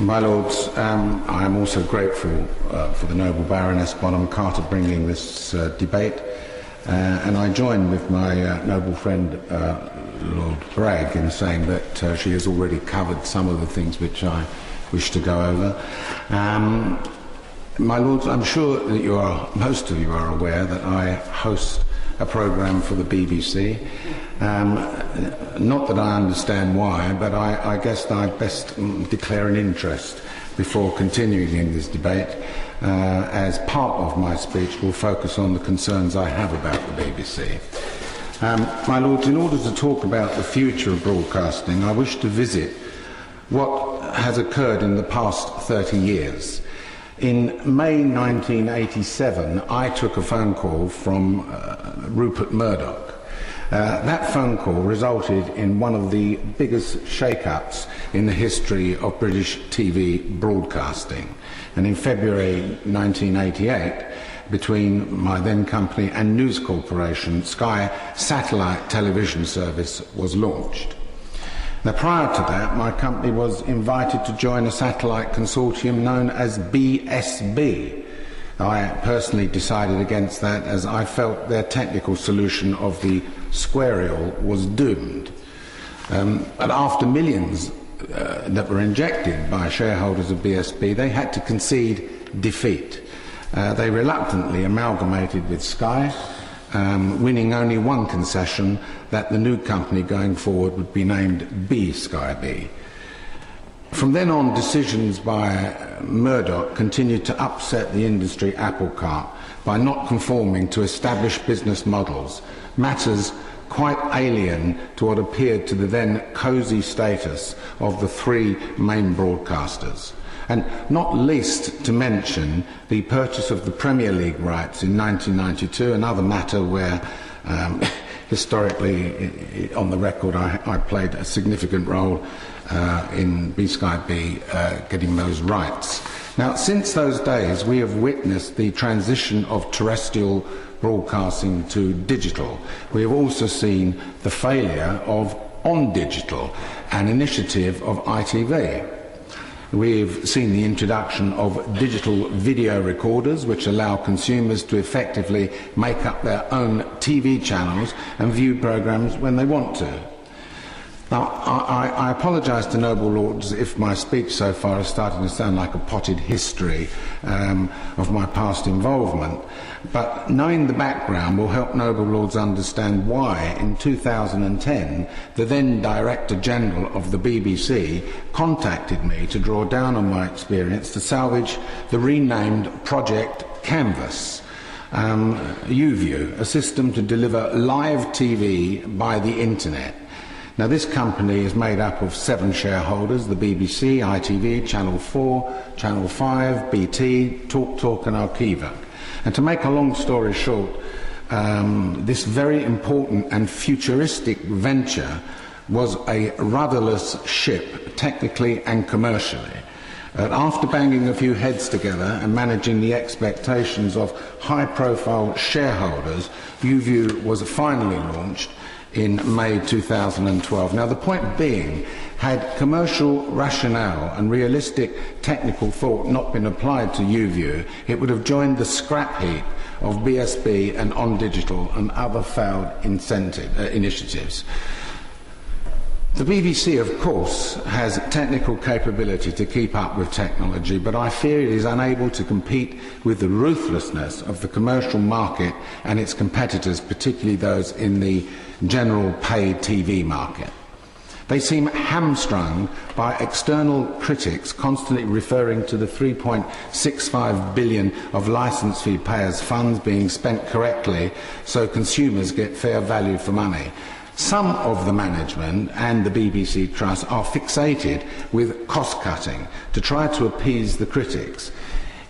My Lords, I am also grateful for the Noble Baroness Bonham Carter bringing this debate, and I join with my noble friend Lord Bragg in saying that she has already covered some of the things which I wish to go over. My Lords, I'm sure that most of you are aware that I host a programme for the BBC. Not that I understand why, but I guess I best declare an interest before continuing in this debate, as part of my speech will focus on the concerns I have about the BBC. My Lords, in order to talk about the future of broadcasting, I wish to visit what has occurred in the past 30 years. In May 1987, I took a phone call from Rupert Murdoch. That phone call resulted in one of the biggest shake-ups in the history of British TV broadcasting. And in February 1988, between my then company and News Corporation, Sky satellite television service was launched. Now, prior to that, my company was invited to join a satellite consortium known as BSB. I personally decided against that, as I felt their technical solution of the squarial was doomed. But after millions that were injected by shareholders of BSB, they had to concede defeat. They reluctantly amalgamated with Sky, winning only one concession, that the new company going forward would be named Sky B. From then on, decisions by Murdoch continued to upset the industry apple cart by not conforming to established business models, matters quite alien to what appeared to the then cosy status of the three main broadcasters. And not least to mention the purchase of the Premier League rights in 1992, another matter where historically, on the record, I played a significant role in Sky B getting those rights. Now, since those days, we have witnessed the transition of terrestrial broadcasting to digital. We have also seen the failure of On Digital, an initiative of ITV. We've seen the introduction of digital video recorders, which allow consumers to effectively make up their own TV channels and view programmes when they want to. Now, I apologise to noble lords if my speech so far is starting to sound like a potted history of my past involvement, but knowing the background will help noble lords understand why, in 2010, the then Director General of the BBC contacted me to draw down on my experience to salvage the renamed Project Canvas. UView, a system to deliver live TV by the internet. Now, this company is made up of 7 shareholders: the BBC, ITV, Channel 4, Channel 5, BT, TalkTalk and Arqiva. And to make a long story short, this very important and futuristic venture was a rudderless ship, technically and commercially. After banging a few heads together and managing the expectations of high-profile shareholders, UView was finally launched in May 2012. Now, the point being, had commercial rationale and realistic technical thought not been applied to UView, it would have joined the scrap heap of BSB and On Digital and other failed initiatives. The BBC, of course, has technical capability to keep up with technology, but I fear it is unable to compete with the ruthlessness of the commercial market and its competitors, particularly those in the general paid TV market. They seem hamstrung by external critics constantly referring to the 3.65 billion of licence fee payers' funds being spent correctly so consumers get fair value for money. Some of the management and the BBC Trust are fixated with cost-cutting to try to appease the critics.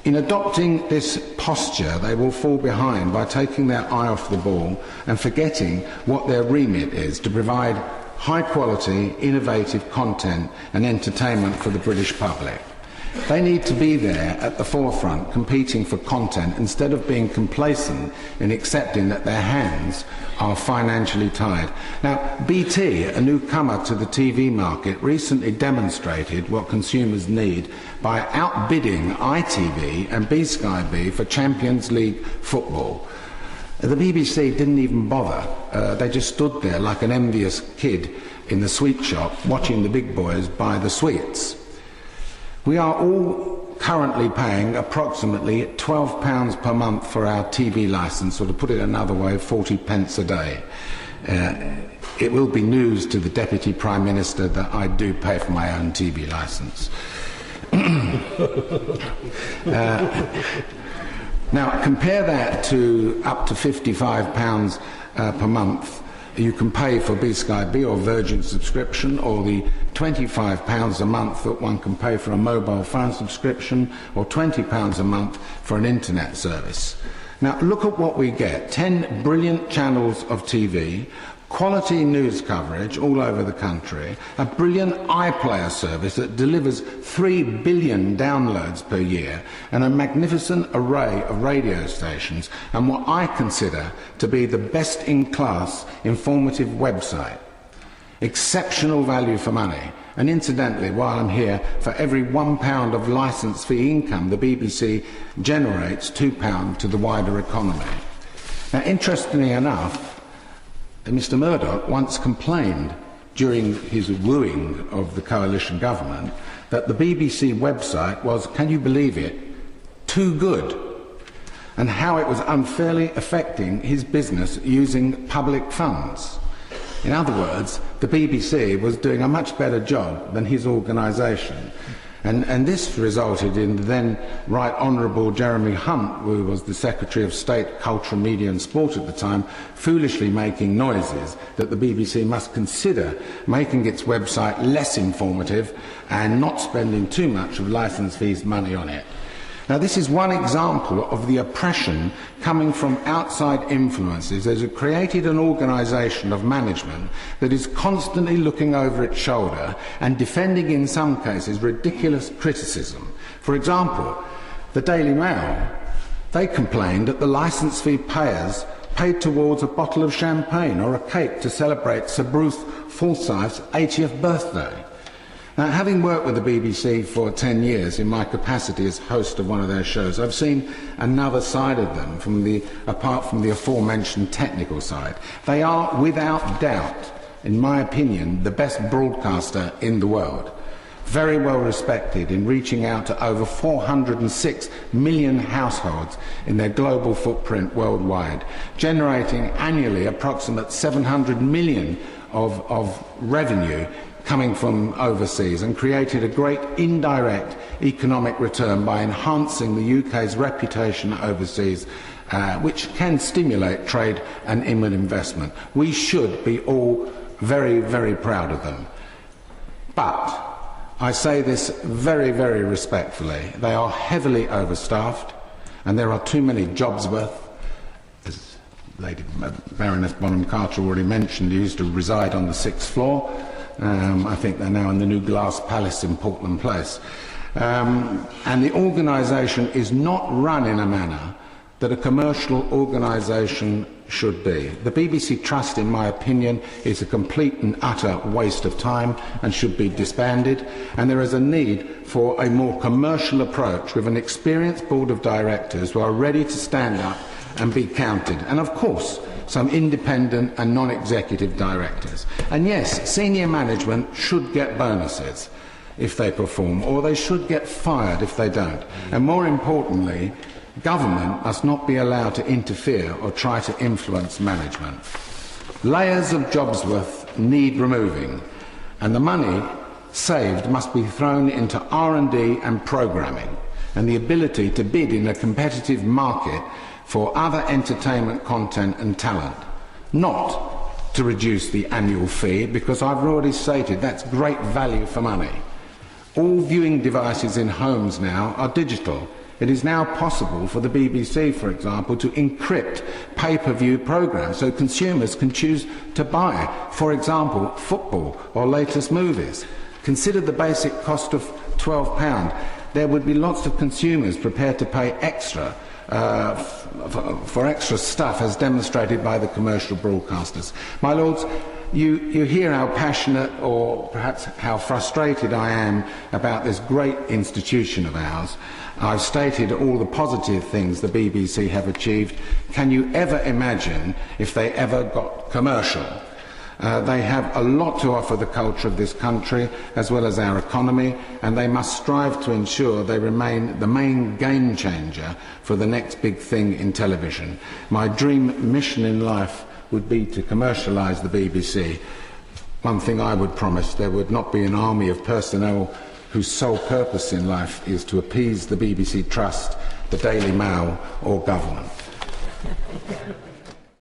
In adopting this posture, they will fall behind by taking their eye off the ball and forgetting what their remit is: to provide high-quality, innovative content and entertainment for the British public. They need to be there at the forefront, competing for content, instead of being complacent in accepting that their hands are financially tied. Now, BT, a newcomer to the TV market, recently demonstrated what consumers need by outbidding ITV and B-Sky B for Champions League football. The BBC didn't even bother. They just stood there like an envious kid in the sweet shop watching the big boys buy the sweets. We are all currently paying approximately £12 per month for our TV licence, or to put it another way, 40 pence a day. It will be news to the Deputy Prime Minister that I do pay for my own TV licence. Now, compare that to up to £55 per month you can pay for B-Sky B or Virgin subscription, or the £25 a month that one can pay for a mobile phone subscription, or £20 a month for an internet service. Now, look at what we get. 10 brilliant channels of TV, quality news coverage all over the country, a brilliant iPlayer service that delivers 3 billion downloads per year, and a magnificent array of radio stations, and what I consider to be the best-in-class informative website. Exceptional value for money. And incidentally, while I'm here, for every £1 of licence fee income, the BBC generates £2 to the wider economy. Now, interestingly enough, Mr Murdoch once complained during his wooing of the coalition government that the BBC website was, can you believe it, too good, and how it was unfairly affecting his business using public funds. In other words, the BBC was doing a much better job than his organisation. And this resulted in the then Right Honourable Jeremy Hunt, who was the Secretary of State, Culture, Media and Sport at the time, foolishly making noises that the BBC must consider making its website less informative and not spending too much of licence fees money on it. Now, this is one example of the oppression coming from outside influences that have created an organisation of management that is constantly looking over its shoulder and defending, in some cases, ridiculous criticism. For example, the Daily Mail, they complained that the licence fee payers paid towards a bottle of champagne or a cake to celebrate Sir Bruce Forsyth's 80th birthday. Now, having worked with the BBC for 10 years in my capacity as host of one of their shows, I've seen another side of them, apart from the aforementioned technical side. They are, without doubt, in my opinion, the best broadcaster in the world. Very well respected in reaching out to over 406 million households in their global footprint worldwide, generating annually approximately 700 million of revenue coming from overseas, and created a great indirect economic return by enhancing the UK's reputation overseas, which can stimulate trade and inward investment. We should be all very, very proud of them. But I say this very, very respectfully. They are heavily overstaffed, and there are too many Jobsworth. As Lady Baroness Bonham Carter already mentioned, he used to reside on the 6th floor. I think they're now in the new Glass Palace in Portland Place. And the organisation is not run in a manner that a commercial organisation should be. The BBC Trust, in my opinion, is a complete and utter waste of time and should be disbanded, and there is a need for a more commercial approach with an experienced board of directors who are ready to stand up and be counted, and of course some independent and non-executive directors. And yes, senior management should get bonuses if they perform, or they should get fired if they don't. And more importantly, government must not be allowed to interfere or try to influence management. Layers of Jobsworth need removing, and the money saved must be thrown into R&D and programming, and the ability to bid in a competitive market for other entertainment content and talent, not to reduce the annual fee, because I've already stated that's great value for money. All viewing devices in homes now are digital. It is now possible for the BBC, for example, to encrypt pay-per-view programmes so consumers can choose to buy, for example, football or latest movies. Consider the basic cost of £12. there would be lots of consumers prepared to pay extra for extra stuff, as demonstrated by the commercial broadcasters. My Lords, you hear how passionate or perhaps how frustrated I am about this great institution of ours. I've stated all the positive things the BBC have achieved. Can you ever imagine if they ever got commercial? They have a lot to offer the culture of this country as well as our economy, and they must strive to ensure they remain the main game changer for the next big thing in television. My dream mission in life would be to commercialise the BBC. One thing I would promise, there would not be an army of personnel whose sole purpose in life is to appease the BBC Trust, the Daily Mail or government.